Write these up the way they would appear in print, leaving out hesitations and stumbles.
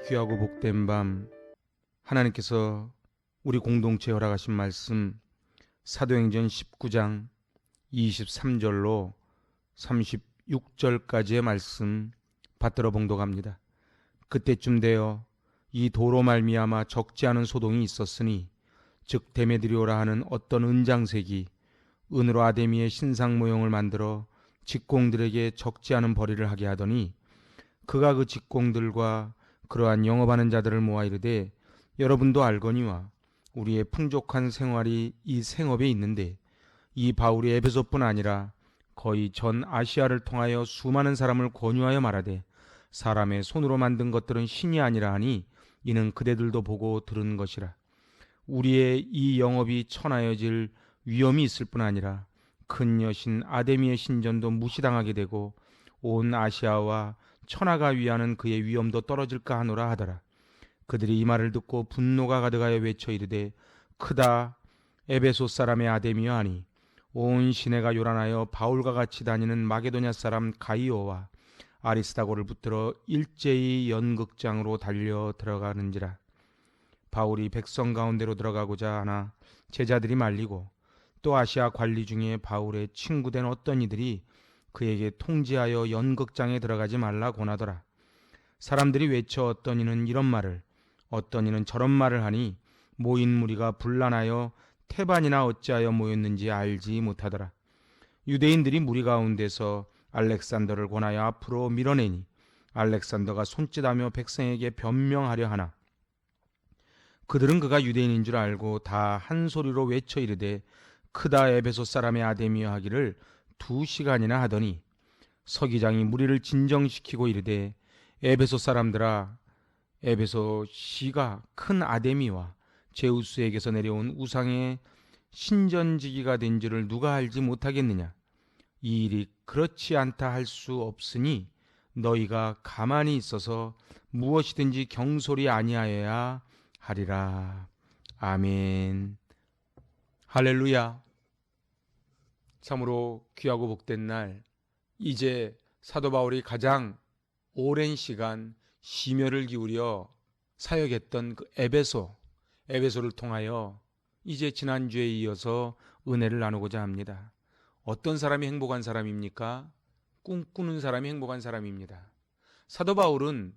귀하고 복된 밤, 하나님께서 우리 공동체에 허락하신 말씀 사도행전 19장 23절로 36절까지의 말씀 받들어 봉독합니다. 그때쯤 되어 이 도로 말미암아 적지 않은 소동이 있었으니 즉 데메드리오라 하는 어떤 은장색이 은으로 아데미의 신상 모형을 만들어 직공들에게 적지 않은 벌이를 하게 하더니 그가 그 직공들과 그러한 영업하는 자들을 모아 이르되 여러분도 알거니와 우리의 풍족한 생활이 이 생업에 있는데 이 바울이 에베소뿐 아니라 거의 전 아시아를 통하여 수많은 사람을 권유하여 말하되 사람의 손으로 만든 것들은 신이 아니라 하니 이는 그대들도 보고 들은 것이라. 우리의 이 영업이 천하여질 위험이 있을 뿐 아니라 큰 여신 아데미의 신전도 무시당하게 되고 온 아시아와 천하가 위하는 그의 위엄도 떨어질까 하노라 하더라. 그들이 이 말을 듣고 분노가 가득하여 외쳐 이르되 크다 에베소 사람의 아데미여 하니 온 시내가 요란하여 바울과 같이 다니는 마게도냐 사람 가이오와 아리스다고를 붙들어 일제히 연극장으로 달려 들어가는지라. 바울이 백성 가운데로 들어가고자 하나 제자들이 말리고 또 아시아 관리 중에 바울의 친구된 어떤 이들이 그에게 통지하여 연극장에 들어가지 말라 권하더라. 사람들이 외쳐 어떤 이는 이런 말을 어떤 이는 저런 말을 하니 모인 무리가 분란하여 태반이나 어찌하여 모였는지 알지 못하더라. 유대인들이 무리 가운데서 알렉산더를 권하여 앞으로 밀어내니 알렉산더가 손짓하며 백성에게 변명하려 하나 그들은 그가 유대인인 줄 알고 다 한 소리로 외쳐 이르되 크다 에베소 사람의 아데미여 하기를 2시간이나 하더니 서기장이 무리를 진정시키고 이르되 에베소 사람들아 에베소 시가 큰 아데미와 제우스에게서 내려온 우상의 신전지기가 된 줄을 누가 알지 못하겠느냐. 이 일이 그렇지 않다 할 수 없으니 너희가 가만히 있어서 무엇이든지 경솔이 아니하여야 하리라. 아멘. 할렐루야. 참으로 귀하고 복된 날, 이제 사도 바울이 가장 오랜 시간 심혈을 기울여 사역했던 그 에베소를 통하여 이제 지난주에 이어서 은혜를 나누고자 합니다. 어떤 사람이 행복한 사람입니까? 꿈꾸는 사람이 행복한 사람입니다. 사도 바울은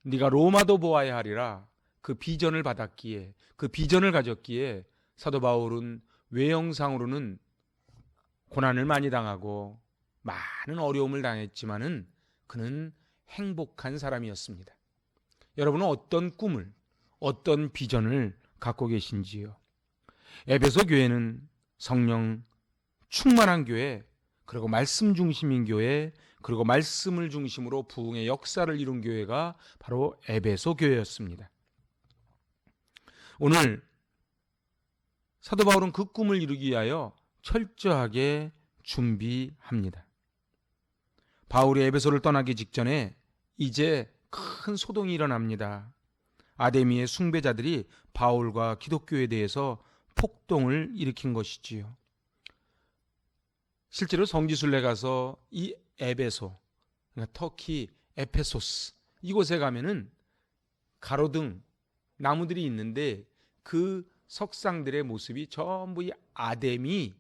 네가 로마도 보아야 하리라 그 비전을 받았기에, 그 비전을 가졌기에 사도 바울은 외형상으로는 고난을 많이 당하고 많은 어려움을 당했지만은 그는 행복한 사람이었습니다. 여러분은 어떤 꿈을, 어떤 비전을 갖고 계신지요? 에베소 교회는 성령 충만한 교회, 그리고 말씀 중심인 교회, 그리고 말씀을 중심으로 부흥의 역사를 이룬 교회가 바로 에베소 교회였습니다. 오늘 사도 바울은 그 꿈을 이루기 위하여 철저하게 준비합니다. 바울이 에베소를 떠나기 직전에 이제 큰 소동이 일어납니다. 아데미의 숭배자들이 바울과 기독교에 대해서 폭동을 일으킨 것이지요. 실제로 성지순례 가서 이 에베소, 그러니까 터키 에페소스 이곳에 가면은 가로등 나무들이 있는데 그 석상들의 모습이 전부 이 아데미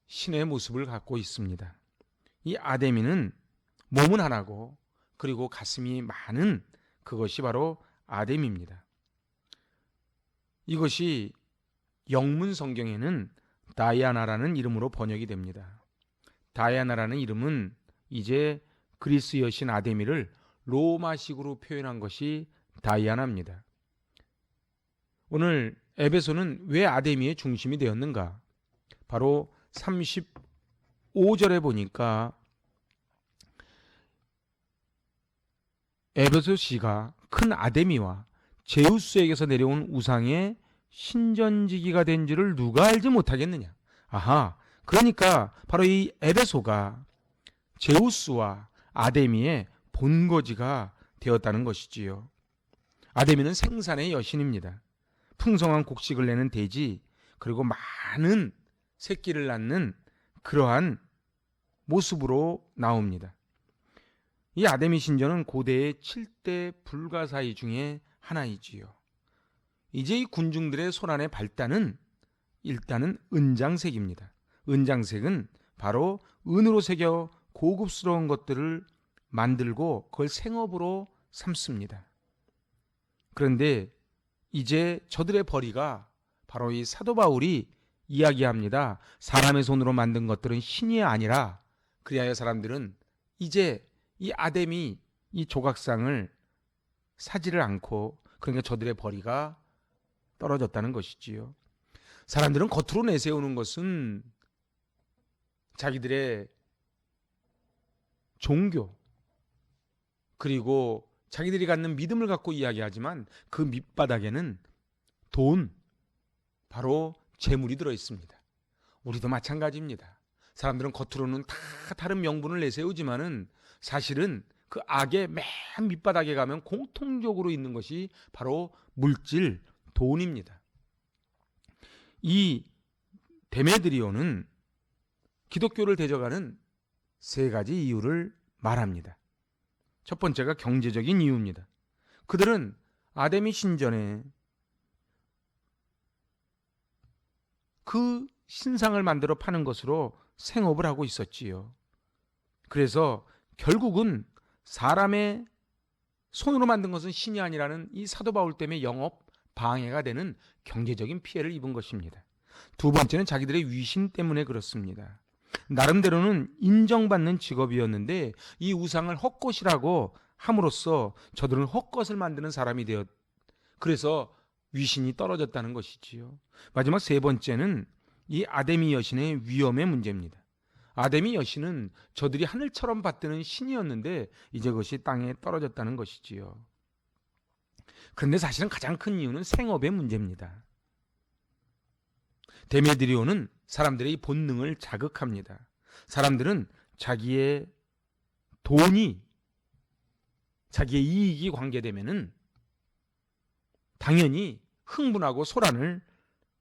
신의 모습을 갖고 있습니다. 이 아데미는 몸은 하나고 그리고 가슴이 많은 그것이 바로 아데미입니다. 이것이 영문 성경에는 다이아나라는 이름으로 번역이 됩니다. 다이아나라는 이름은 이제 그리스 여신 아데미를 로마식으로 표현한 것이 다이아나입니다. 오늘 에베소는 왜 아데미의 중심이 되었는가? 바로 35절에 보니까 에베소시가 큰 아데미와 제우스에게서 내려온 우상의 신전지기가 된 줄을 누가 알지 못하겠느냐. 아하, 그러니까 바로 이 에베소가 제우스와 아데미의 본거지가 되었다는 것이지요. 아데미는 생산의 여신입니다. 풍성한 곡식을 내는 돼지, 그리고 많은 새끼를 낳는 그러한 모습으로 나옵니다. 이 아데미 신전은 고대의 7대 불가사의 중에 하나이지요. 이제 이 군중들의 손안의 발단은 일단은 은장색입니다. 은장색은 바로 은으로 새겨 고급스러운 것들을 만들고 그걸 생업으로 삼습니다. 그런데 이제 저들의 벌이가 바로 이 사도 바울이 이야기합니다. 사람의 손으로 만든 것들은 신이 아니라 그리하여 사람들은 이제 이 아데미 이 조각상을 사지를 않고 그러니까 저들의 벌이가 떨어졌다는 것이지요. 사람들은 겉으로 내세우는 것은 자기들의 종교 그리고 자기들이 갖는 믿음을 갖고 이야기하지만 그 밑바닥에는 돈, 바로 재물이 들어 있습니다. 우리도 마찬가지입니다. 사람들은 겉으로는 다 다른 명분을 내세우지만은 사실은 그 악의 맨 밑바닥에 가면 공통적으로 있는 것이 바로 물질, 돈입니다. 이 데메드리오는 기독교를 대적하는 세 가지 이유를 말합니다. 첫 번째가 경제적인 이유입니다. 그들은 아데미 신전에 그 신상을 만들어 파는 것으로 생업을 하고 있었지요. 그래서 결국은 사람의 손으로 만든 것은 신이 아니라는 이 사도 바울 때문에 영업 방해가 되는 경제적인 피해를 입은 것입니다. 두 번째는 자기들의 위신 때문에 그렇습니다. 나름대로는 인정받는 직업이었는데 이 우상을 헛것이라고 함으로써 저들은 헛것을 만드는 사람이 되었. 그래서 위신이 떨어졌다는 것이지요. 마지막 세 번째는 이 아데미 여신의 위엄의 문제입니다. 아데미 여신은 저들이 하늘처럼 받드는 신이었는데 이제 그것이 땅에 떨어졌다는 것이지요. 그런데 사실은 가장 큰 이유는 생업의 문제입니다. 데메드리오는 사람들의 이 본능을 자극합니다. 사람들은 자기의 돈이 자기의 이익이 관계되면은 당연히 흥분하고 소란을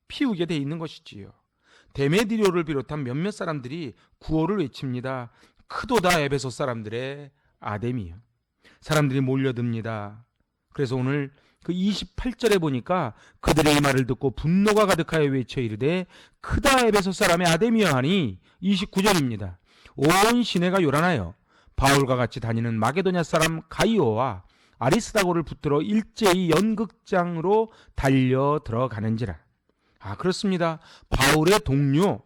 피우게 돼 있는 것이지요. 데메드리오를 비롯한 몇몇 사람들이 구호를 외칩니다. 크도다 에베소 사람들의 아데미요. 사람들이 몰려듭니다. 그래서 오늘 그 28절에 보니까 그들의 이 말을 듣고 분노가 가득하여 외쳐 이르되 크다 에베소 사람의 아데미여 하니 29절입니다. 온 시내가 요란하여 바울과 같이 다니는 마게도냐 사람 가이오와 아리스다고를 붙들어 일제히 연극장으로 달려 들어가는지라. 그렇습니다. 바울의 동료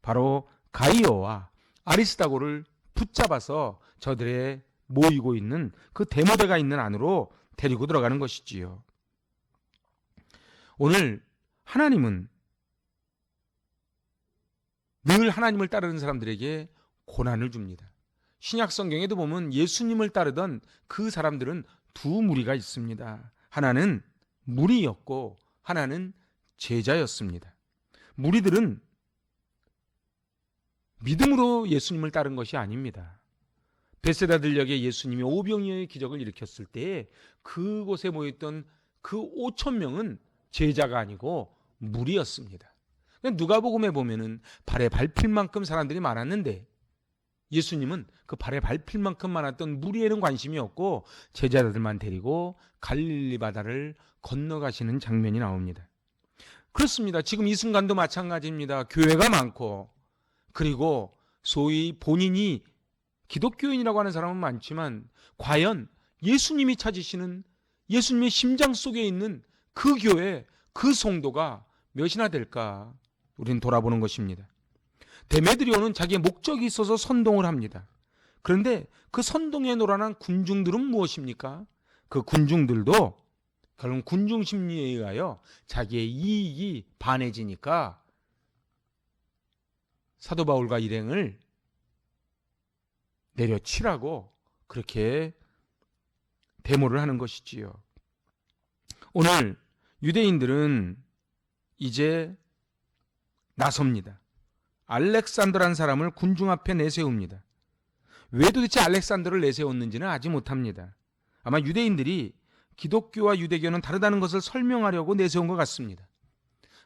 바로 가이오와 아리스다고를 붙잡아서 저들의 모이고 있는 그 대모대가 있는 안으로 데리고 들어가는 것이지요. 오늘 하나님은 늘 하나님을 따르는 사람들에게 고난을 줍니다. 신약 성경에도 보면 예수님을 따르던 그 사람들은 두 무리가 있습니다. 하나는 무리였고 하나는 제자였습니다. 무리들은 믿음으로 예수님을 따른 것이 아닙니다. 베세다 들녘에 예수님이 오병이어의 기적을 일으켰을 때 그곳에 모였던 그 5천 명은 제자가 아니고 무리였습니다. 누가복음에 보면은 발에 밟힐 만큼 사람들이 많았는데 예수님은 그 발에 밟힐 만큼 많았던 무리에는 관심이 없고 제자들만 데리고 갈릴리 바다를 건너가시는 장면이 나옵니다. 그렇습니다. 지금 이 순간도 마찬가지입니다. 교회가 많고 그리고 소위 본인이 기독교인이라고 하는 사람은 많지만 과연 예수님이 찾으시는 예수님의 심장 속에 있는 그 교회, 그 성도가 몇이나 될까? 우리는 돌아보는 것입니다. 데메드리오는 자기의 목적이 있어서 선동을 합니다. 그런데 그 선동에 노란한 군중들은 무엇입니까? 그 군중들도 결국 군중 심리에 의하여 자기의 이익이 반해지니까 사도 바울과 일행을 내려치라고 그렇게 데모를 하는 것이지요. 오늘 유대인들은 이제 나섭니다. 알렉산더라는 사람을 군중 앞에 내세웁니다. 왜 도대체 알렉산더를 내세웠는지는 아직 못합니다. 아마 유대인들이 기독교와 유대교는 다르다는 것을 설명하려고 내세운 것 같습니다.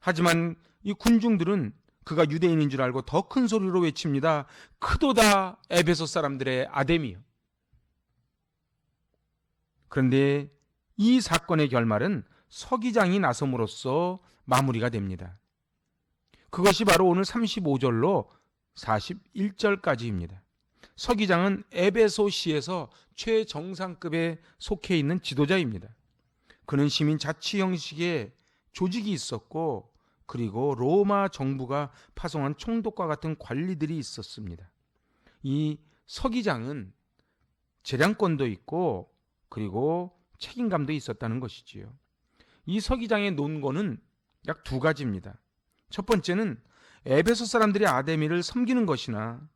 하지만 이 군중들은 그가 유대인인 줄 알고 더 큰 소리로 외칩니다. 크도다 에베소 사람들의 아데미요. 그런데 이 사건의 결말은 서기장이 나섬으로써 마무리가 됩니다. 그것이 바로 오늘 35절로 41절까지입니다. 서기장은 에베소시에서 최정상급에 속해 있는 지도자입니다. 그는 시민 자치 형식의 조직이 있었고, 그리고 로마 정부가 파송한 총독과 같은 관리들이 있었습니다. 이 서기장은 재량권도 있고, 그리고 책임감도 있었다는 것이지요. 이 서기장의 논거는 약 두 가지입니다. 첫 번째는 에베소 사람들이 아데미를 섬기는 것이나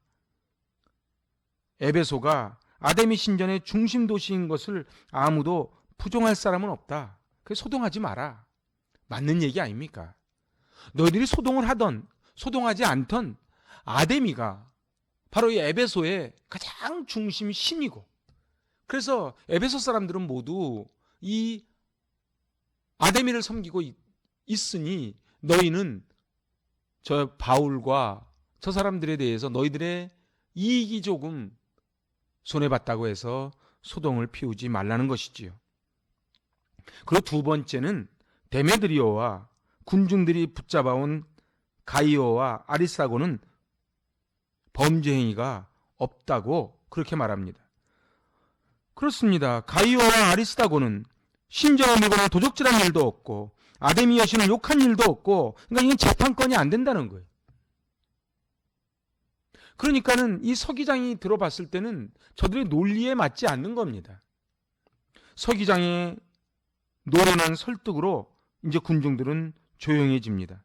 에베소가 아데미 신전의 중심 도시인 것을 아무도 부정할 사람은 없다. 그래서 소동하지 마라. 맞는 얘기 아닙니까? 너희들이 소동을 하던 소동하지 않던 아데미가 바로 이 에베소의 가장 중심 신이고, 그래서 에베소 사람들은 모두 이 아데미를 섬기고 있으니 너희는 저 바울과 저 사람들에 대해서 너희들의 이익이 조금 손해봤다고 해서 소동을 피우지 말라는 것이지요. 그리고 두 번째는 데메드리오와 군중들이 붙잡아온 가이오와 아리스타고는 범죄 행위가 없다고 그렇게 말합니다. 그렇습니다. 가이오와 아리스타고는 신정한 물건을 도적질한 일도 없고 아데미 여신을 욕한 일도 없고, 그러니까 이건 재판권이 안 된다는 거예요. 그러니까는 이 서기장이 들어봤을 때는 저들의 논리에 맞지 않는 겁니다. 서기장의 노련한 설득으로 이제 군중들은 조용해집니다.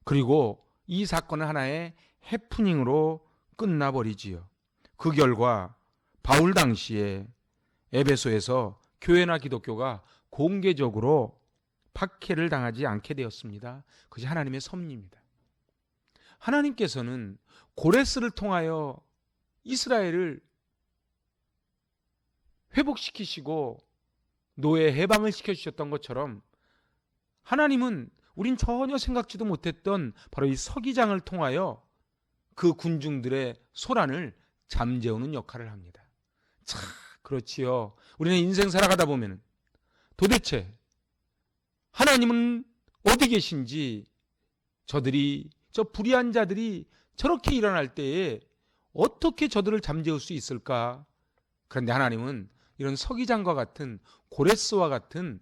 그리고 이 사건은 하나의 해프닝으로 끝나버리지요. 그 결과 바울 당시에 에베소에서 교회나 기독교가 공개적으로 박해를 당하지 않게 되었습니다. 그것이 하나님의 섭리입니다. 하나님께서는 고레스를 통하여 이스라엘을 회복시키시고 노예 해방을 시켜주셨던 것처럼, 하나님은 우린 전혀 생각지도 못했던 바로 이 서기장을 통하여 그 군중들의 소란을 잠재우는 역할을 합니다. 참 그렇지요. 우리는 인생 살아가다 보면 도대체 하나님은 어디 계신지, 저 불의한 자들이 저렇게 일어날 때에 어떻게 저들을 잠재울 수 있을까? 그런데 하나님은 이런 서기장과 같은 고레스와 같은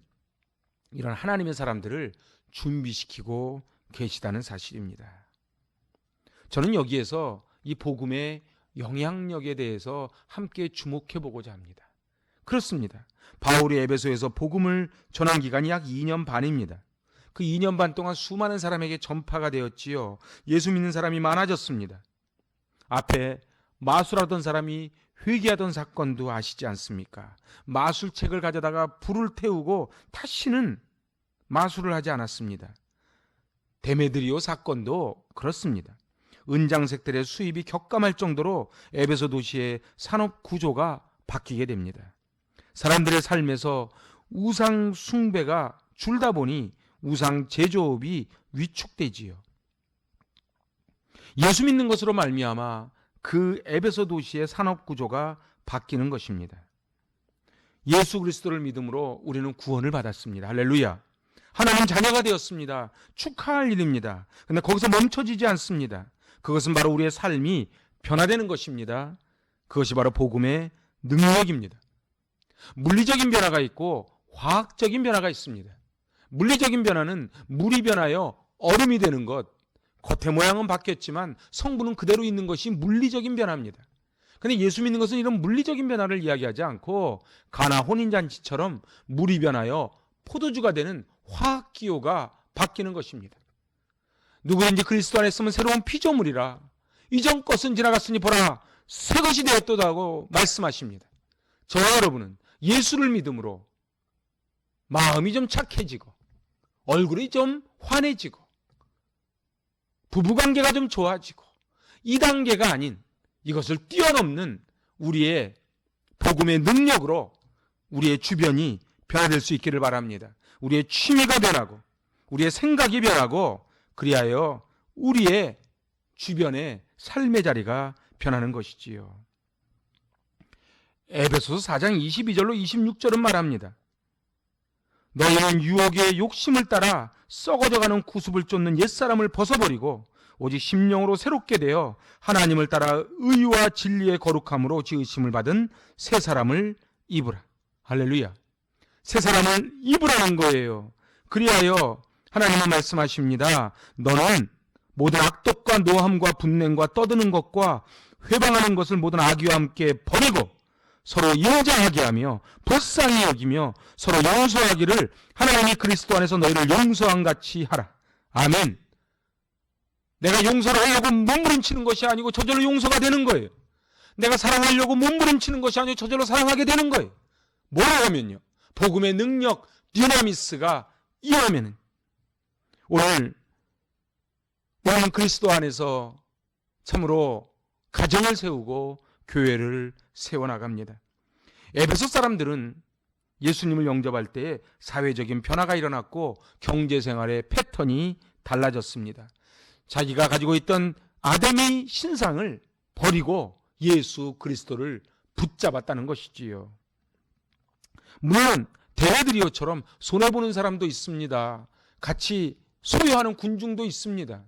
이런 하나님의 사람들을 준비시키고 계시다는 사실입니다. 저는 여기에서 이 복음의 영향력에 대해서 함께 주목해 보고자 합니다. 그렇습니다. 바울이 에베소에서 복음을 전한 기간이 약 2년 반입니다. 그 2년 반 동안 수많은 사람에게 전파가 되었지요. 예수 믿는 사람이 많아졌습니다. 앞에 마술하던 사람이 회개하던 사건도 아시지 않습니까? 마술책을 가져다가 불을 태우고 다시는 마술을 하지 않았습니다. 데메드리오 사건도 그렇습니다. 은장색들의 수입이 격감할 정도로 에베소 도시의 산업 구조가 바뀌게 됩니다. 사람들의 삶에서 우상 숭배가 줄다 보니 우상 제조업이 위축되지요. 예수 믿는 것으로 말미암아 그 에베소 도시의 산업 구조가 바뀌는 것입니다. 예수 그리스도를 믿음으로 우리는 구원을 받았습니다. 할렐루야. 하나님 자녀가 되었습니다. 축하할 일입니다. 그런데 거기서 멈춰지지 않습니다. 그것은 바로 우리의 삶이 변화되는 것입니다. 그것이 바로 복음의 능력입니다. 물리적인 변화가 있고 화학적인 변화가 있습니다. 물리적인 변화는 물이 변하여 얼음이 되는 것, 겉의 모양은 바뀌었지만 성분은 그대로 있는 것이 물리적인 변화입니다. 그런데 예수 믿는 것은 이런 물리적인 변화를 이야기하지 않고 가나 혼인잔치처럼 물이 변하여 포도주가 되는 화학기호가 바뀌는 것입니다. 누구든지 그리스도 안에 있으면 새로운 피조물이라 이전 것은 지나갔으니 보라 새 것이 되었도다고 말씀하십니다. 저와 여러분은 예수를 믿음으로 마음이 좀 착해지고 얼굴이 좀 환해지고 부부관계가 좀 좋아지고 이 단계가 아닌 이것을 뛰어넘는 우리의 복음의 능력으로 우리의 주변이 변화될 수 있기를 바랍니다. 우리의 취미가 변하고 우리의 생각이 변하고 그리하여 우리의 주변의 삶의 자리가 변하는 것이지요. 에베소서 4장 22절로 26절은 말합니다. 너희는 유혹의 욕심을 따라 썩어져가는 구습을 쫓는 옛사람을 벗어버리고 오직 심령으로 새롭게 되어 하나님을 따라 의와 진리의 거룩함으로 지으심을 받은 새 사람을 입으라. 할렐루야. 새 사람을 입으라는 거예요. 그리하여 하나님은 말씀하십니다. 너는 모든 악독과 노함과 분냉과 떠드는 것과 회방하는 것을 모든 악의와 함께 버리고 서로 인자하게 하며 불쌍히 여기며 서로 용서하기를 하나님이 그리스도 안에서 너희를 용서한 같이 하라. 아멘. 내가 용서를 하려고 몸부림치는 것이 아니고 저절로 용서가 되는 거예요. 내가 사랑하려고 몸부림치는 것이 아니고 저절로 사랑하게 되는 거예요. 뭐라고 하면요, 복음의 능력, 디나미스가 임하면은 오늘 우리는 그리스도 안에서 참으로 가정을 세우고 교회를 세워나갑니다. 에베소 사람들은 예수님을 영접할 때에 사회적인 변화가 일어났고 경제생활의 패턴이 달라졌습니다. 자기가 가지고 있던 아담의 신상을 버리고 예수 그리스도를 붙잡았다는 것이지요. 물론 데메드리오처럼 손해보는 사람도 있습니다. 같이 소유하는 군중도 있습니다.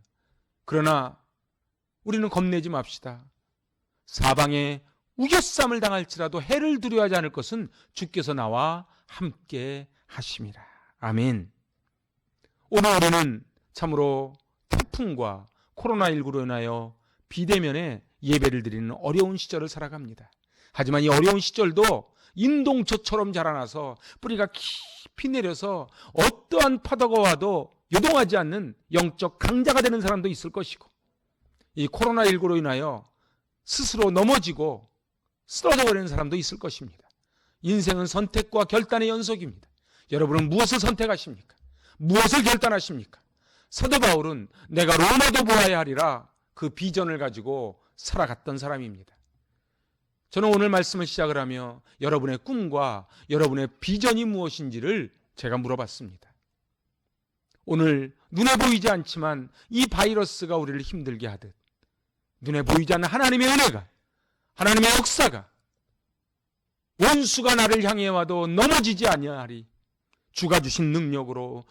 그러나 우리는 겁내지 맙시다. 사방에 우겨쌈을 당할지라도 해를 두려워하지 않을 것은 주께서 나와 함께 하심이라. 아멘. 오늘 우리는 참으로 태풍과 코로나19로 인하여 비대면에 예배를 드리는 어려운 시절을 살아갑니다. 하지만 이 어려운 시절도 인동초처럼 자라나서 뿌리가 깊이 내려서 어떠한 파도가 와도 요동하지 않는 영적 강자가 되는 사람도 있을 것이고, 이 코로나19로 인하여 스스로 넘어지고 쓰러져 버리는 사람도 있을 것입니다. 인생은 선택과 결단의 연속입니다. 여러분은 무엇을 선택하십니까? 무엇을 결단하십니까? 사도 바울은 내가 로마도 보아야 하리라 그 비전을 가지고 살아갔던 사람입니다. 저는 오늘 말씀을 시작을 하며 여러분의 꿈과 여러분의 비전이 무엇인지를 제가 물어봤습니다. 오늘 눈에 보이지 않지만 이 바이러스가 우리를 힘들게 하듯 눈에 보이지 않는 하나님의 은혜가, 하나님의 역사가, 원수가 나를 향해 와도 넘어지지 아니하리. 주가 주신 능력으로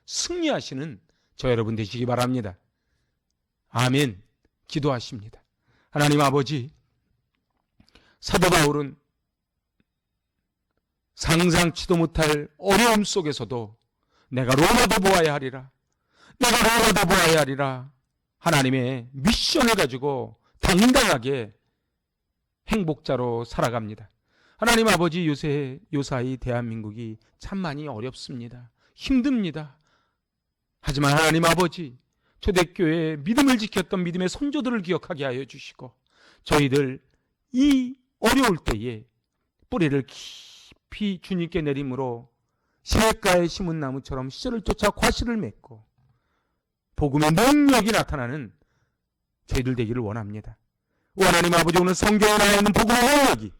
승리하시는 저 여러분 되시기 바랍니다. 아멘. 기도하십니다. 하나님 아버지, 사도 바울은 상상치도 못할 어려움 속에서도 내가 로마도 보아야 하리라, 내가 로마도 보아야 하리라 하나님의 미션을 가지고 당당하게 행복자로 살아갑니다. 하나님 아버지, 요사이 대한민국이 참 많이 어렵습니다. 힘듭니다. 하지만 하나님 아버지, 초대교회의 믿음을 지켰던 믿음의 선조들을 기억하게 하여 주시고, 저희들 이 어려울 때에 뿌리를 깊이 주님께 내림으로 시냇가에 심은 나무처럼 시절을 쫓아 과실을 맺고 복음의 능력이 나타나는 저희들 되기를 원합니다. 하나님 아버지, 오늘 성경에 나와 있는 복음의 능력이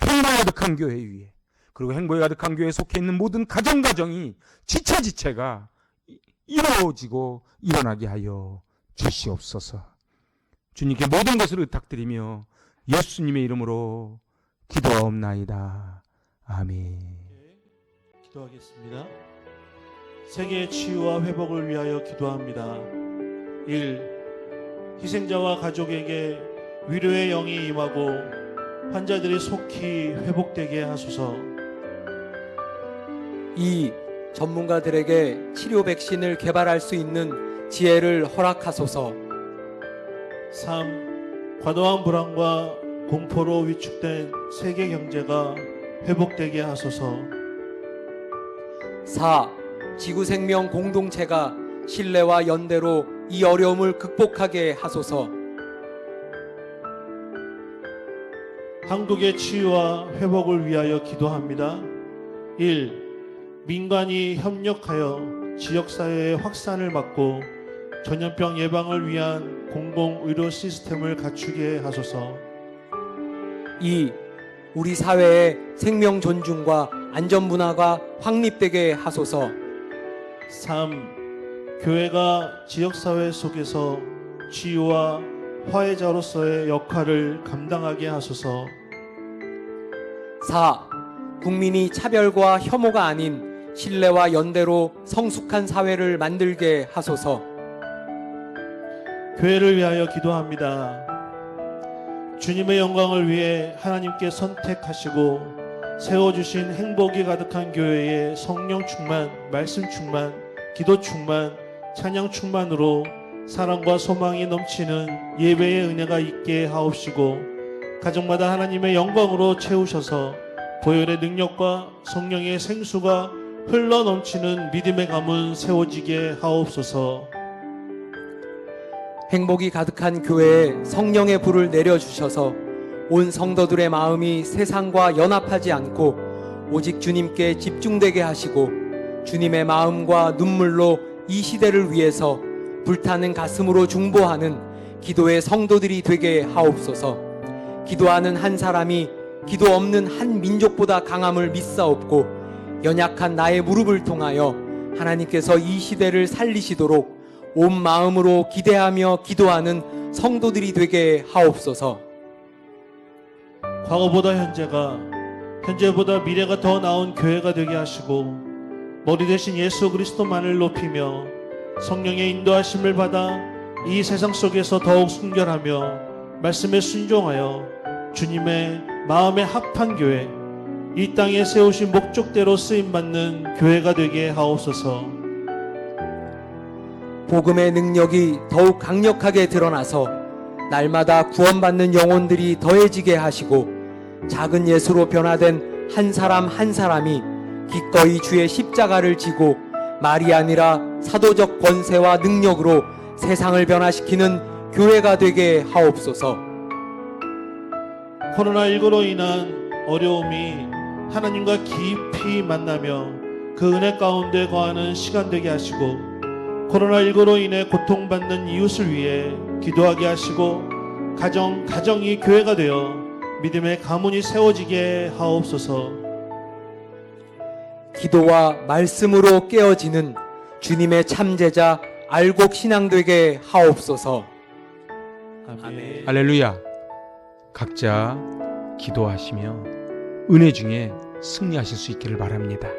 행복에 가득한 교회 위에, 그리고 행복에 가득한 교회에 속해 있는 모든 가정이 지체가 이루어지고 일어나게 하여 주시옵소서. 주님께 모든 것을 의탁드리며 예수님의 이름으로 기도하옵나이다. 아멘. 기도하겠습니다. 세계의 치유와 회복을 위하여 기도합니다. 1. 희생자와 가족에게 위로의 영이 임하고 환자들이 속히 회복되게 하소서. 2. 전문가들에게 치료 백신을 개발할 수 있는 지혜를 허락하소서. 3. 과도한 불안과 공포로 위축된 세계 경제가 회복되게 하소서. 4. 지구생명 공동체가 신뢰와 연대로 이 어려움을 극복하게 하소서. 한국의 치유와 회복을 위하여 기도합니다. 1. 민간이 협력하여 지역사회의 확산을 막고 전염병 예방을 위한 공공의료 시스템을 갖추게 하소서. 2. 우리 사회의 생명 존중과 안전 문화가 확립되게 하소서. 3. 교회가 지역사회 속에서 치유와 화해자로서의 역할을 감당하게 하소서. 4. 국민이 차별과 혐오가 아닌 신뢰와 연대로 성숙한 사회를 만들게 하소서. 교회를 위하여 기도합니다. 주님의 영광을 위해 하나님께 선택하시고 세워주신 행복이 가득한 교회에 성령 충만, 말씀 충만, 기도 충만, 찬양 충만으로 사랑과 소망이 넘치는 예배의 은혜가 있게 하옵시고 가정마다 하나님의 영광으로 채우셔서 보혈의 능력과 성령의 생수가 흘러 넘치는 믿음의 가문 세워지게 하옵소서. 행복이 가득한 교회에 성령의 불을 내려주셔서 온 성도들의 마음이 세상과 연합하지 않고 오직 주님께 집중되게 하시고 주님의 마음과 눈물로 이 시대를 위해서 불타는 가슴으로 중보하는 기도의 성도들이 되게 하옵소서. 기도하는 한 사람이 기도 없는 한 민족보다 강함을 믿사옵고 연약한 나의 무릎을 통하여 하나님께서 이 시대를 살리시도록 온 마음으로 기대하며 기도하는 성도들이 되게 하옵소서. 과거보다 현재보다 미래가 더 나은 교회가 되게 하시고 머리 대신 예수 그리스도만을 높이며 성령의 인도하심을 받아 이 세상 속에서 더욱 순결하며 말씀에 순종하여 주님의 마음에 합한 교회, 이 땅에 세우신 목적대로 쓰임받는 교회가 되게 하옵소서. 복음의 능력이 더욱 강력하게 드러나서 날마다 구원받는 영혼들이 더해지게 하시고 작은 예수로 변화된 한 사람 한 사람이 기꺼이 주의 십자가를 지고 말이 아니라 사도적 권세와 능력으로 세상을 변화시키는 교회가 되게 하옵소서. 코로나19로 인한 어려움이 하나님과 깊이 만나며 그 은혜 가운데 거하는 시간 되게 하시고 코로나19로 인해 고통받는 이웃을 위해 기도하게 하시고 가정이 교회가 되어 믿음의 가문이 세워지게 하옵소서. 기도와 말씀으로 깨어지는 주님의 참제자 알곡 신앙 되게 하옵소서. 아멘. 할렐루야. 각자 기도하시며 은혜 중에 승리하실 수 있기를 바랍니다.